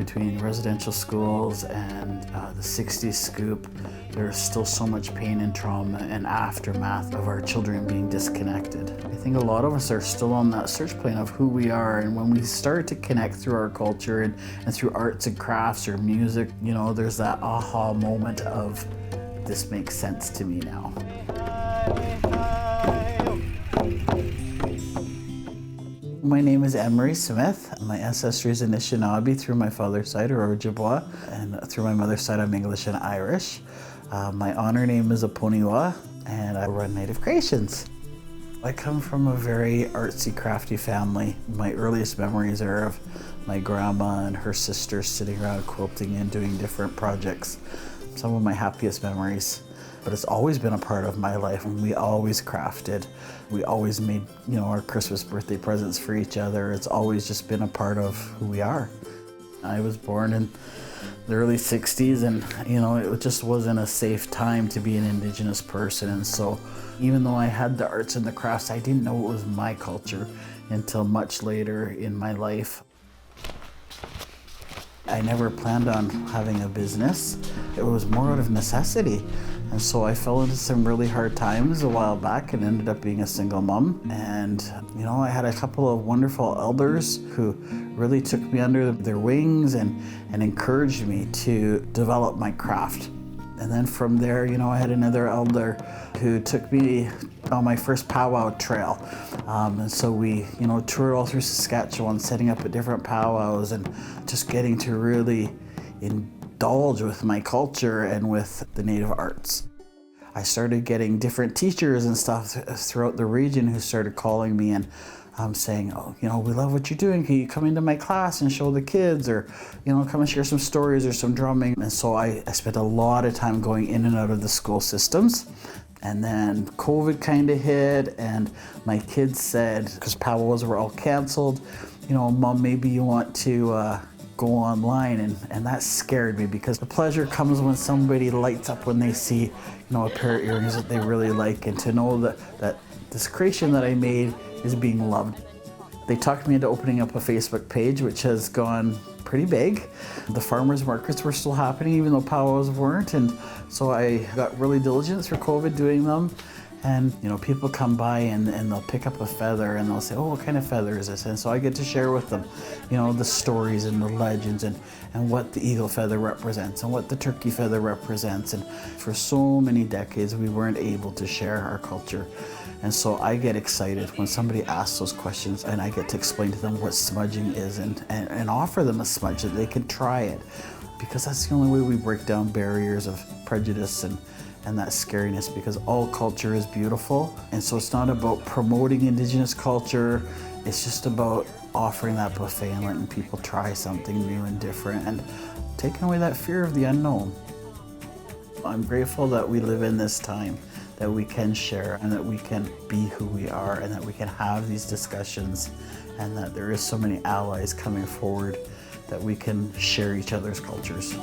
between residential schools and the 60s scoop, there's still so much pain and trauma and aftermath of our children being disconnected. I think a lot of us are still on that search plane of who we are, and when we start to connect through our culture and through arts and crafts or music, you know, there's that aha moment of, this makes sense to me now. My name is Anne-Marie Smith. My ancestry is Anishinaabe through my father's side, or Ojibwa, and through my mother's side I'm English and Irish. My honor name is Aponiwa, and I run Native Creations. I come from a very artsy, crafty family. My earliest memories are of my grandma and her sisters sitting around quilting and doing different projects. Some of my happiest memories. But it's always been a part of my life, and we always crafted. We always made, you know, our Christmas birthday presents for each other. It's always just been a part of who we are. I was born in the early 60s, and you know, it just wasn't a safe time to be an Indigenous person. And so even though I had the arts and the crafts, I didn't know it was my culture until much later in my life. I never planned on having a business. It was more out of necessity. And so I fell into some really hard times a while back and ended up being a single mom. And, you know, I had a couple of wonderful elders who really took me under their wings and encouraged me to develop my craft. And then from there, you know, I had another elder who took me on my first powwow trail. And so we, you know, toured all through Saskatchewan, setting up at different powwows and just getting to really indulge with my culture and with the Native arts. I started getting different teachers and stuff throughout the region who started calling me and saying, oh, you know, we love what you're doing. Can you come into my class and show the kids, or, you know, come and share some stories or some drumming? And so I spent a lot of time going in and out of the school systems. And then COVID kind of hit, and my kids said, because powwows were all canceled, you know, Mom, maybe you want to go online, and that scared me, because the pleasure comes when somebody lights up when they see, you know, a pair of earrings that they really like, and to know that this creation that I made is being loved. They talked me into opening up a Facebook page, which has gone pretty big. The farmers markets were still happening even though powwows weren't, and so I got really diligent through COVID doing them. And, you know, people come by and they'll pick up a feather and they'll say, oh, what kind of feather is this? And so I get to share with them, you know, the stories and the legends and what the eagle feather represents and what the turkey feather represents. And for so many decades, we weren't able to share our culture. And so I get excited when somebody asks those questions, and I get to explain to them what smudging is and offer them a smudge that they can try it, because that's the only way we break down barriers of prejudice and that scariness, because all culture is beautiful. And so it's not about promoting Indigenous culture, it's just about offering that buffet and letting people try something new and different and taking away that fear of the unknown. I'm grateful that we live in this time, that we can share and that we can be who we are and that we can have these discussions, and that there is so many allies coming forward that we can share each other's cultures.